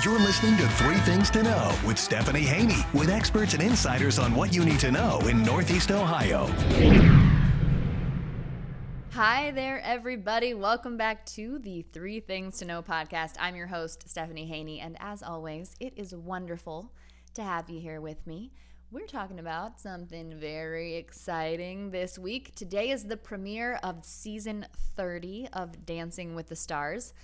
You're listening to Three Things to Know with Stephanie Haney, with experts and insiders on what you need to know in Northeast Ohio. Hi there, everybody. Welcome back to the Three Things to Know podcast. I'm your host, Stephanie Haney, and as always, it is wonderful to have you here with me. We're talking about something very exciting this week. Today is the premiere of season 30 of Dancing with the Stars.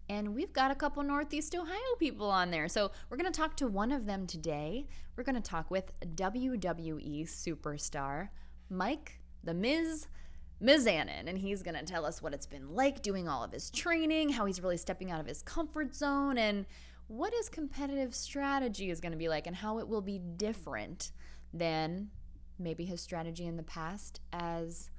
And we've got a couple Northeast Ohio people on there. So we're going to talk to one of them today. We're going to talk with WWE Superstar Mike, the Mizanin. And he's going to tell us what it's been like doing all of his training, how he's really stepping out of his comfort zone, and what his competitive strategy is going to be like and how it will be different than maybe his strategy in the past as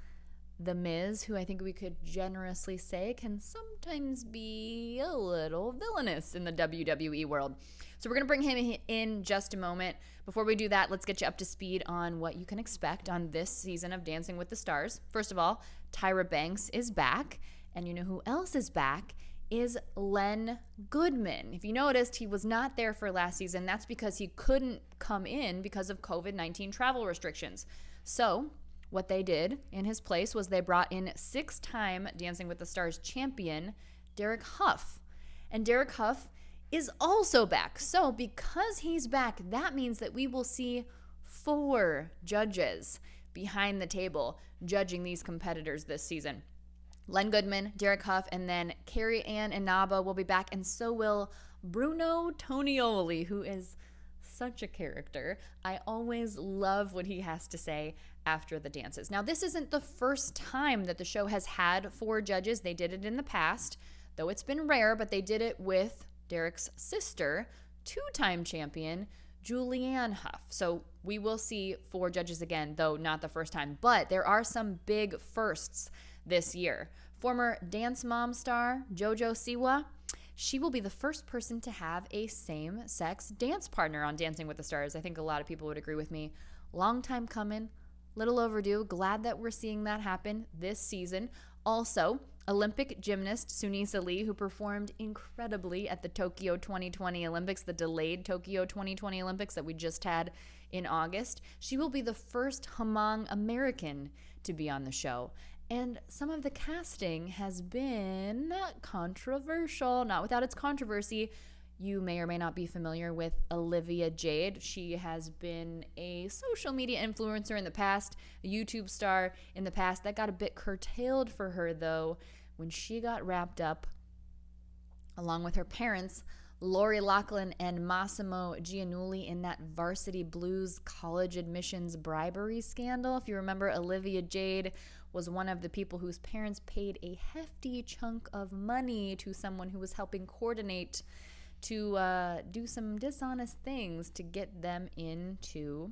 The Miz, who I think we could generously say can sometimes be a little villainous in the WWE world. So we're going to bring him in just a moment. Before we do that, let's get you up to speed on what you can expect on this season of Dancing with the Stars. First of all, Tyra Banks is back. And you know who else is back is Len Goodman. If you noticed, he was not there for last season. That's because he couldn't come in because of COVID-19 travel restrictions. So what they did in his place was they brought in 6-time Dancing with the Stars champion, Derek Huff. And Derek Huff is also back. So because he's back, that means that we will see 4 judges behind the table judging these competitors this season. Len Goodman, Derek Huff, and then Carrie Ann Inaba will be back, and so will Bruno Tonioli, who is such a character. I always love what he has to say after the dances. Now, this isn't the first time that the show has had 4 judges. They did it in the past, though it's been rare, but they did it with Derek's sister, 2-time champion, Julianne Huff. So we will see 4 judges again, though not the first time. But there are some big firsts this year. Former Dance Mom star JoJo Siwa, she will be the first person to have a same-sex dance partner on Dancing with the Stars. I think a lot of people would agree with me. Long time coming, little overdue. Glad that we're seeing that happen this season. Also, Olympic gymnast Sunisa Lee, who performed incredibly at the Tokyo 2020 Olympics, the delayed Tokyo 2020 Olympics that we just had in August. She will be the first Hmong American to be on the show. And some of the casting has been controversial, not without its controversy. You may or may not be familiar with Olivia Jade. She has been a social media influencer in the past, a YouTube star in the past. That got a bit curtailed for her, though, when she got wrapped up, along with her parents, Lori Loughlin and Massimo Giannulli, in that Varsity Blues college admissions bribery scandal. If you remember, Olivia Jade was one of the people whose parents paid a hefty chunk of money to someone who was helping coordinate to do some dishonest things to get them into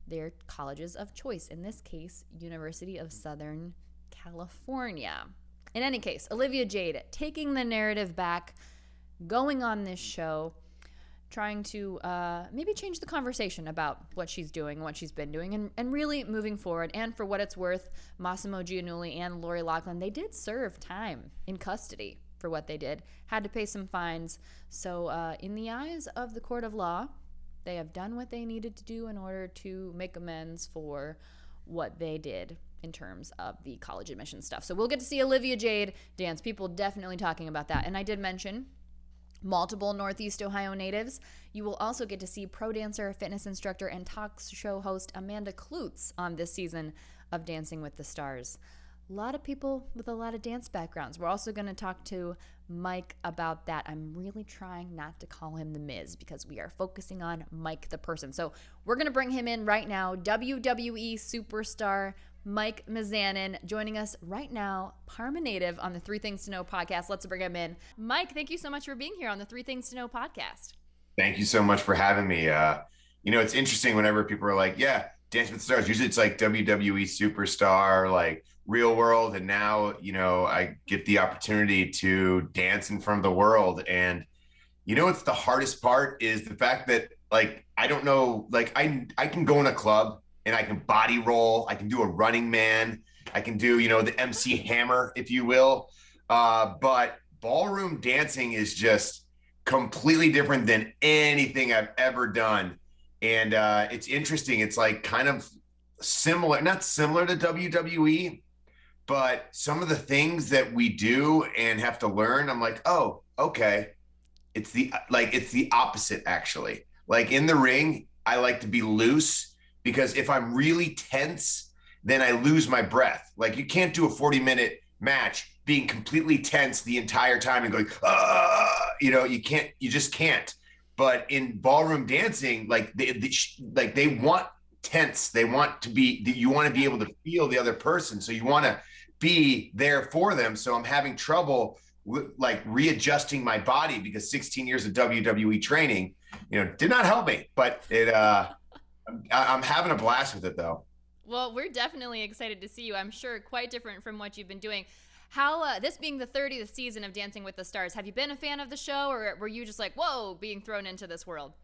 their colleges of choice, in this case, University of Southern California. In any case, Olivia Jade taking the narrative back, going on this show, trying to maybe change the conversation about what she's doing, what she's been doing, and really moving forward. And for what it's worth, Massimo Giannulli and Lori Loughlin, they did serve time in custody for what they did, had to pay some fines. So in the eyes of the court of law, they have done what they needed to do in order to make amends for what they did in terms of the college admission stuff. So we'll get to see Olivia Jade dance. People definitely talking about that. And I did mention multiple Northeast Ohio natives. You will also get to see pro dancer, fitness instructor, and talk show host Amanda Kloots on this season of Dancing with the Stars. A lot of people with a lot of dance backgrounds. We're also going to talk to Mike about that. I'm really trying not to call him the Miz because we are focusing on Mike the person. So we're going to bring him in right now. WWE Superstar Mike Mizanin joining us right now, Parma native on the Three Things to Know podcast. Let's bring him in. Mike, thank you so much for being here on the Three Things to Know podcast. Thank you so much for having me. It's interesting whenever people are like, yeah, Dance with the Stars. Usually it's like WWE Superstar, like Real World. And now, I get the opportunity to dance in front of the world. And what's the hardest part is the fact that, I don't know, I can go in a club and I can body roll. I can do a running man. I can do, the MC Hammer, if you will. But ballroom dancing is just, completely different than anything I've ever done. And it's interesting. It's like kind of similar, not similar to WWE, but some of the things that we do and have to learn, I'm like, oh, okay. It's the opposite, actually. Like in the ring, I like to be loose, because if I'm really tense, then I lose my breath. Like, you can't do a 40-minute match being completely tense the entire time and going, you just can't. But in ballroom dancing, like they want tense. They want to be, you want to be able to feel the other person. So you want to be there for them. So I'm having trouble like readjusting my body, because 16 years of WWE training, did not help me, but I'm having a blast with it though. Well, we're definitely excited to see you. I'm sure quite different from what you've been doing. How, this being the 30th season of Dancing with the Stars, have you been a fan of the show, or were you just like, whoa, being thrown into this world?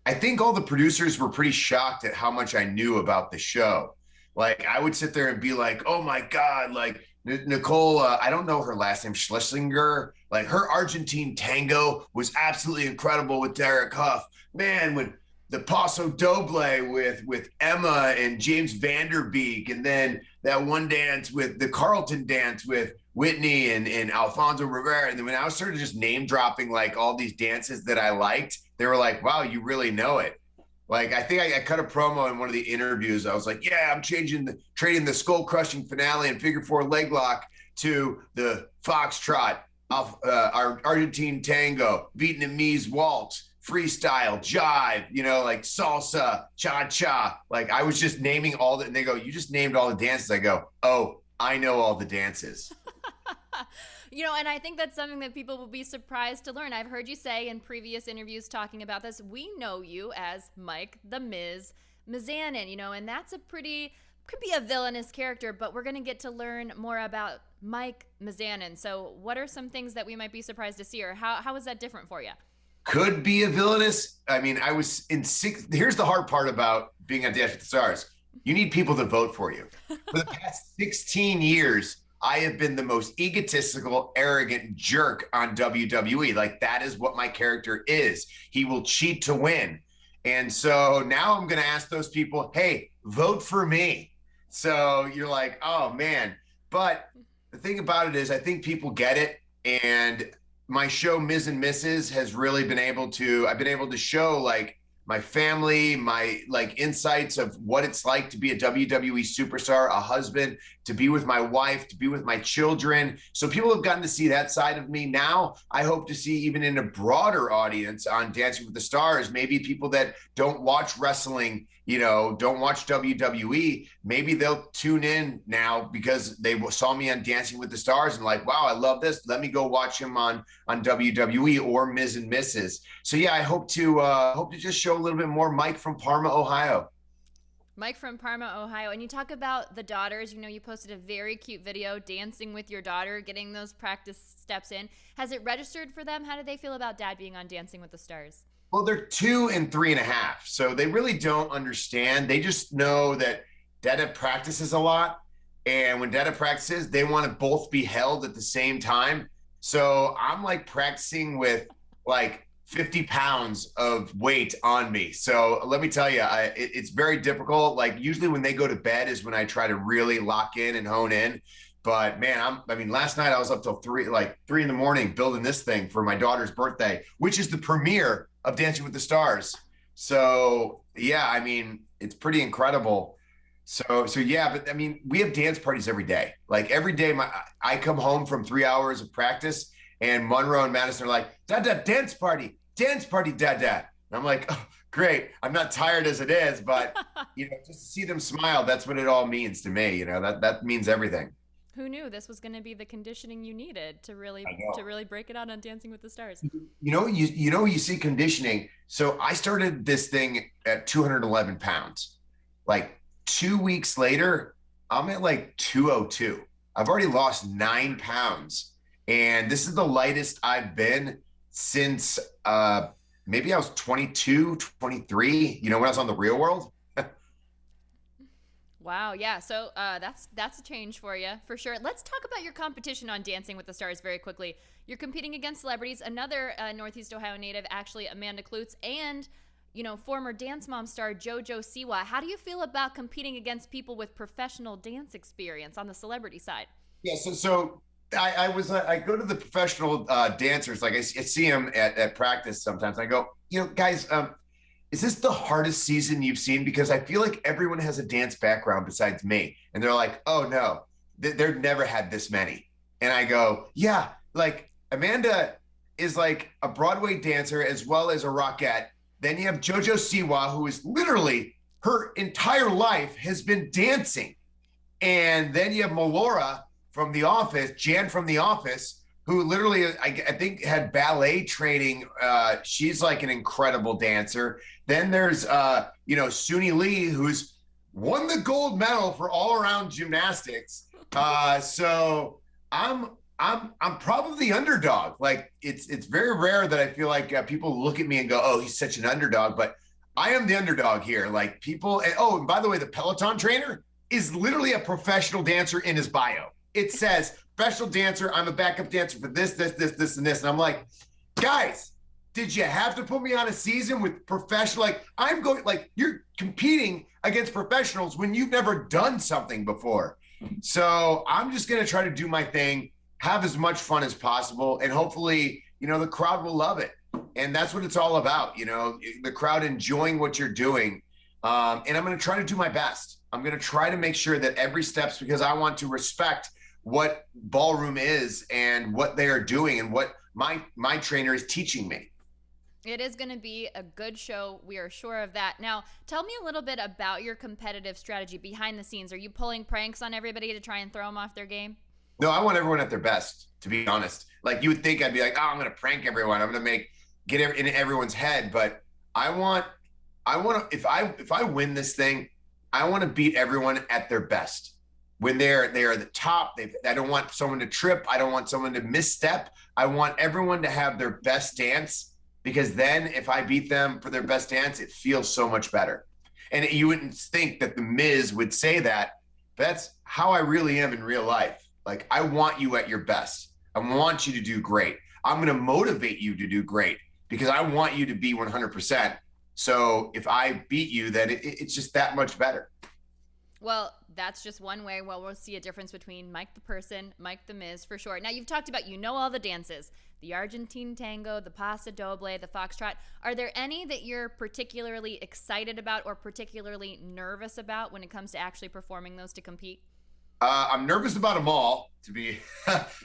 I think all the producers were pretty shocked at how much I knew about the show. Like, I would sit there and be like, oh my God, like Nicole, I don't know her last name, Schlesinger, like her Argentine Tango was absolutely incredible with Derek Huff. Man, when the Paso Doble with Emma and James Vanderbeek, and then that one dance with the Carlton dance with Whitney and Alfonso Rivera. And then when I started just name dropping like all these dances that I liked, they were like, wow, you really know it. Like, I think I cut a promo in one of the interviews. I was like, yeah, I'm trading the skull crushing finale and figure four leg lock to the foxtrot, our Argentine Tango, Vietnamese waltz, freestyle, jive, like salsa, cha-cha. Like, I was just naming all and they go, you just named all the dances. I go, oh, I know all the dances. And I think that's something that people will be surprised to learn. I've heard you say in previous interviews talking about this, we know you as Mike the Mizanin, and that's could be a villainous character, but we're going to get to learn more about Mike Mizanin. So what are some things that we might be surprised to see, or how is that different for you? Could be a villainous. I mean, I was in here's the hard part about being on Dance with the Stars. You need people to vote for you. For the past 16 years, I have been the most egotistical, arrogant jerk on WWE. Like, that is what my character is. He will cheat to win. And so now I'm going to ask those people, hey, vote for me. So you're like, oh man. But the thing about it is, I think people get it. And my show Ms. and Mrs. has really been able to, I've been able to show like my family, my like insights of what it's like to be a WWE superstar, a husband, to be with my wife, to be with my children. So people have gotten to see that side of me. Now I hope to see, even in a broader audience on Dancing with the Stars, maybe people that don't watch wrestling, don't watch WWE, maybe they'll tune in now because they saw me on Dancing with the Stars and like, wow, I love this. Let me go watch him on WWE or Ms. and Mrs. So yeah, I hope to just show a little bit more Mike from Parma, Ohio. Mike from Parma, Ohio. And you talk about the daughters. You posted a very cute video dancing with your daughter, getting those practice steps in. Has it registered for them? How do they feel about dad being on Dancing with the Stars? Well, they're 2 and 3.5. So they really don't understand. They just know that Dada practices a lot. And when Dada practices, they want to both be held at the same time. So I'm like practicing with like 50 pounds of weight on me. So let me tell you, it's very difficult. Like, usually when they go to bed is when I try to really lock in and hone in. But man, last night I was up till 3 in the morning building this thing for my daughter's birthday, which is the premiere of Dancing with the Stars. So yeah, it's pretty incredible. So yeah, but we have dance parties every day. Like every day I come home from 3 hours of practice and Monroe and Madison are like, Dada, dance party, Dada. And I'm like, oh, great. I'm not tired as it is, but just to see them smile, that's what it all means to me. That means everything. Who knew this was going to be the conditioning you needed to really break it out on Dancing with the Stars? You see conditioning. So I started this thing at 211 pounds. Like 2 weeks later, I'm at like 202. I've already lost 9 pounds. And this is the lightest I've been since maybe I was 22, 23, when I was on The Real World. Wow, yeah. So that's a change for you, for sure. Let's talk about your competition on Dancing with the Stars very quickly. You're competing against celebrities, another Northeast Ohio native, actually Amanda Kloots, and former Dance Mom star JoJo Siwa. How do you feel about competing against people with professional dance experience on the celebrity side? Yeah, so I go to the professional dancers, like I see them at practice sometimes. I go, guys, is this the hardest season you've seen? Because I feel like everyone has a dance background besides me. And they're like, oh no, they've never had this many. And I go, yeah, like Amanda is like a Broadway dancer as well as a rockette. Then you have JoJo Siwa, who is literally her entire life has been dancing. And then you have Melora from The Office, Jan from The Office, who literally, I think, had ballet training. She's like an incredible dancer. Then there's, Suni Lee, who's won the gold medal for all-around gymnastics. So I'm probably the underdog. Like it's very rare that I feel like people look at me and go, "Oh, he's such an underdog," but I am the underdog here. Like people, and by the way, the Peloton trainer is literally a professional dancer in his bio. It says professional dancer. I'm a backup dancer for this, and this. And I'm like, guys, did you have to put me on a season with professional? Like you're competing against professionals when you've never done something before. So I'm just going to try to do my thing, have as much fun as possible. And hopefully, the crowd will love it. And that's what it's all about. The crowd enjoying what you're doing. And I'm going to try to do my best. I'm going to try to make sure that every step's, because I want to respect what ballroom is and what they are doing and what my trainer is teaching me. It is going to be a good show. We are sure of that. Now, tell me a little bit about your competitive strategy behind the scenes. Are you pulling pranks on everybody to try and throw them off their game? No, I want everyone at their best, to be honest. Like you would think I'd be like, oh, I'm going to prank everyone. I'm going to get in everyone's head. But I want to, if I win this thing, I want to beat everyone at their best. When they are the top, I don't want someone to trip. I don't want someone to misstep. I want everyone to have their best dance, because then if I beat them for their best dance, it feels so much better. And you wouldn't think that the Miz would say that, but that's how I really am in real life. Like, I want you at your best. I want you to do great. I'm going to motivate you to do great because I want you to be 100%. So if I beat you, then it's just that much better. Well, that's just one way. Well, we'll see a difference between Mike the person, Mike the Miz, for sure. Now, you've talked about, all the dances, the Argentine Tango, the Paso Doble, the Foxtrot. Are there any that you're particularly excited about or particularly nervous about when it comes to actually performing those to compete? I'm nervous about them all, to be,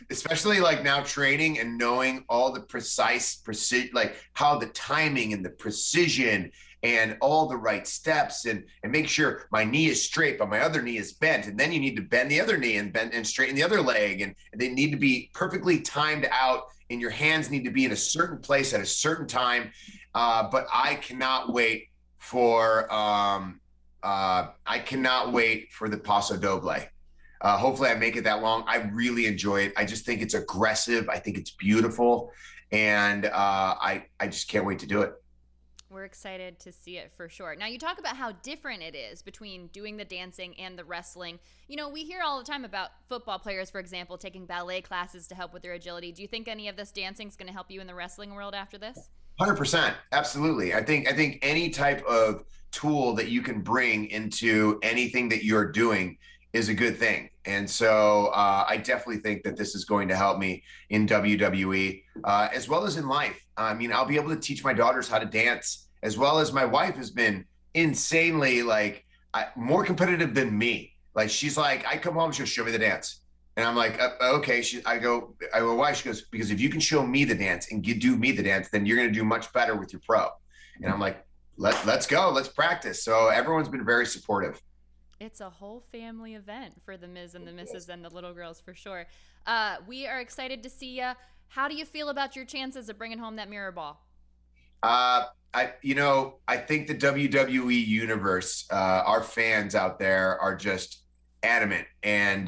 especially like now training and knowing all the precision, like how the timing and the precision and all the right steps and make sure my knee is straight, but my other knee is bent. And then you need to bend the other knee and bend and straighten the other leg. And they need to be perfectly timed out, and your hands need to be in a certain place at a certain time. But I cannot wait for the Paso Doble. Hopefully I make it that long. I really enjoy it. I just think it's aggressive. I think it's beautiful. And I just can't wait to do it. We're excited to see it for sure. Now, you talk about how different it is between doing the dancing and the wrestling. We hear all the time about football players, for example, taking ballet classes to help with their agility. Do you think any of this dancing is going to help you in the wrestling world after this? 100%. Absolutely. I think any type of tool that you can bring into anything that you're doing is a good thing. And so I definitely think that this is going to help me in WWE as well as in life. I mean, I'll be able to teach my daughters how to dance, as well as my wife has been insanely more competitive than me. Like, she's like, I come home, she'll show me the dance. And I'm like, okay. I go, why? She goes, because if you can show me the dance and do me the dance, then you're going to do much better with your pro. And I'm like, let's go, let's practice. So everyone's been very supportive. It's a whole family event for the Miz and the Misses and the little girls, for sure. We are excited to see you. How do you feel about your chances of bringing home that mirror ball? I think the WWE universe, our fans out there are just adamant, and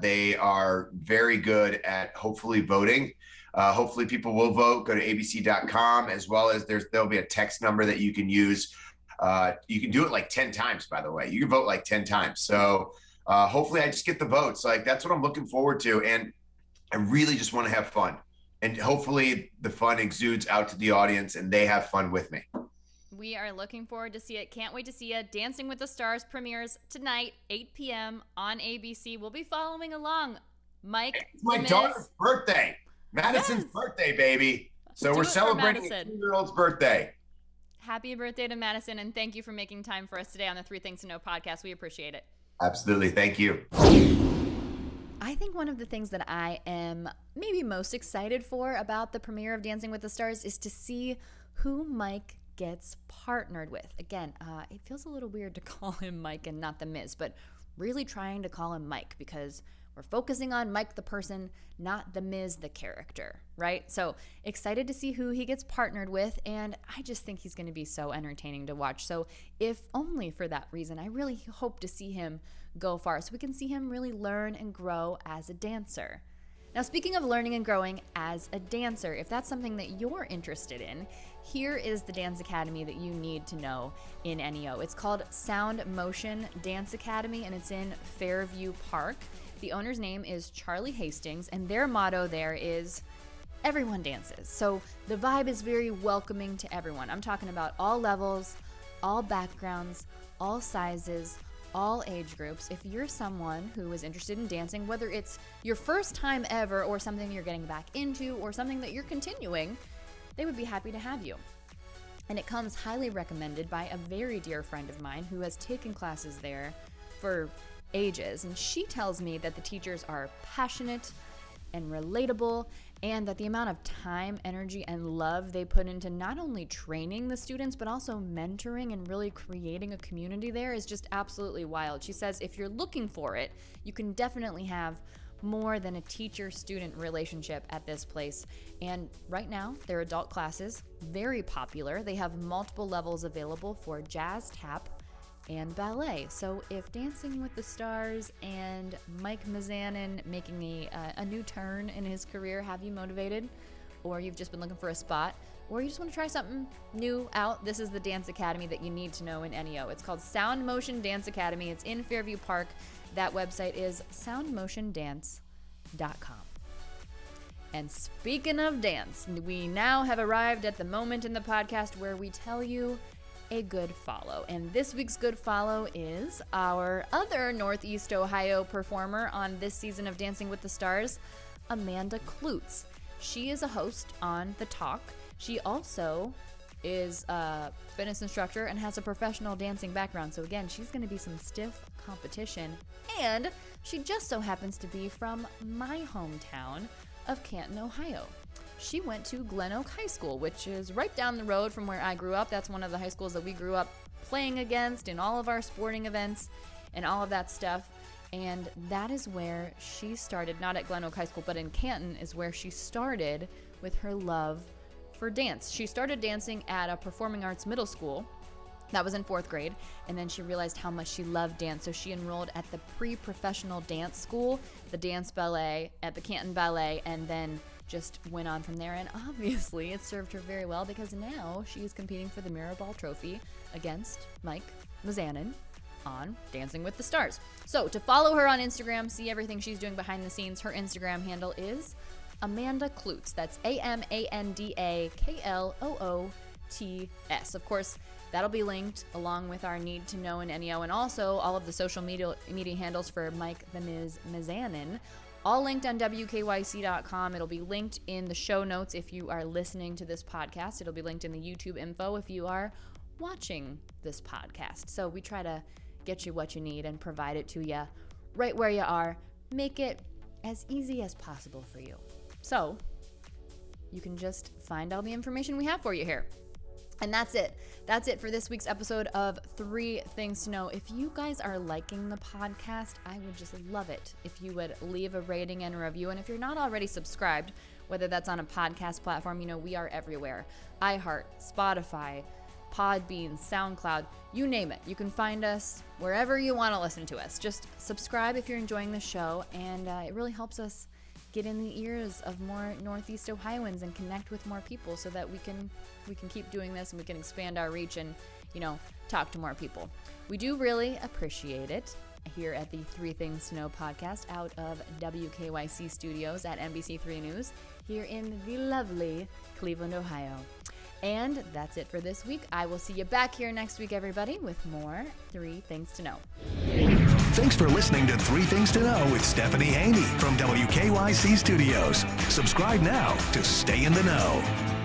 they are very good at hopefully voting. Hopefully people will vote. Go to abc.com, as well as there'll be a text number that you can use. You can do it like 10 times, by the way. You can vote like 10 times. So hopefully I just get the votes. Like, that's what I'm looking forward to. And I really just want to have fun. And hopefully the fun exudes out to the audience and they have fun with me. We are looking forward to see it. Can't wait to see it. Dancing with the Stars premieres tonight, 8 p.m. on ABC. We'll be following along. Mike, it's my daughter's birthday. Madison's birthday, baby. So we're celebrating a 2-year-old's birthday. Happy birthday to Madison, and thank you for making time for us today on the 3 Things to Know podcast. We appreciate it. Absolutely. Thank you. I think one of the things that I am maybe most excited for about the premiere of Dancing with the Stars is to see who Mike gets partnered with. Again, it feels a little weird to call him Mike and not The Miz, but really trying to call him Mike because we're focusing on Mike the person, not The Miz the character, right? So excited to see who he gets partnered with, and I just think he's going to be so entertaining to watch. So if only for that reason, I really hope to see him go far so we can see him really learn and grow as a dancer. Now, speaking of learning and growing as a dancer, if that's something that you're interested in, here is the dance academy that you need to know in NEO. It's called Sound Motion Dance Academy, and it's in Fairview Park. The owner's name is Charlie Hastings, and their motto there is everyone dances. So the vibe is very welcoming to everyone. I'm talking about all levels, all backgrounds, all sizes, all age groups. If you're someone who is interested in dancing, whether it's your first time ever or something you're getting back into or something that you're continuing, they would be happy to have you. And it comes highly recommended by a very dear friend of mine who has taken classes there for ages. And she tells me that the teachers are passionate and relatable, and that the amount of time, energy, and love they put into not only training the students, but also mentoring and really creating a community there is just absolutely wild. She says if you're looking for it, you can definitely have more than a teacher-student relationship at this place. And right now, their adult classes, very popular. They have multiple levels available for jazz, tap, and ballet. So if Dancing with the Stars and Mike Mizanin making a new turn in his career have you motivated, or you've just been looking for a spot, or you just want to try something new out, this is the dance academy that you need to know in NEO. It's called Sound Motion Dance Academy. It's in Fairview Park. That website is soundmotiondance.com. And speaking of dance, we now have arrived at the moment in the podcast where we tell you a good follow. And this week's good follow is our other Northeast Ohio performer on this season of Dancing with the Stars, Amanda Kloots. She is a host on The Talk. She also is a fitness instructor and has a professional dancing background. So again, she's going to be some stiff competition. And she just so happens to be from my hometown of Canton, Ohio. She went to Glen Oak High School, which is right down the road from where I grew up. That's one of the high schools that we grew up playing against in all of our sporting events and all of that stuff. And that is where she started, not at Glen Oak High School, but in Canton is where she started with her love for dance. She started dancing at a performing arts middle school. That was in 4th grade. And then she realized how much she loved dance. So she enrolled at the pre-professional dance school, the dance ballet at the Canton Ballet, and then just went on from there. And obviously it served her very well because now she's competing for the Mirrorball Trophy against Mike Mizanin on Dancing with the Stars. So to follow her on Instagram, see everything she's doing behind the scenes, her Instagram handle is Amanda Kloots. That's AMANDAKLOOTS. Of course, that'll be linked along with our Need to Know in NEO, and also all of the social media handles for Mike the Miz Mizanin, all linked on WKYC.com. It'll be linked in the show notes if you are listening to this podcast. It'll be linked in the YouTube info if you are watching this podcast. So we try to get you what you need and provide it to you right where you are. Make it as easy as possible for you. So you can just find all the information we have for you here. And that's it. That's it for this week's episode of 3 Things to Know. If you guys are liking the podcast, I would just love it if you would leave a rating and a review. And if you're not already subscribed, whether that's on a podcast platform, you know, we are everywhere. iHeart, Spotify, Podbean, SoundCloud, you name it. You can find us wherever you want to listen to us. Just subscribe if you're enjoying the show, and it really helps us get in the ears of more Northeast Ohioans and connect with more people so that we can keep doing this and we can expand our reach and, talk to more people. We do really appreciate it here at the Three Things to Know podcast out of WKYC studios at NBC3 News here in the lovely Cleveland, Ohio. And that's it for this week. I will see you back here next week, everybody, with more Three Things to Know. Thanks for listening to Three Things to Know with Stephanie Haney from WKYC Studios. Subscribe now to stay in the know.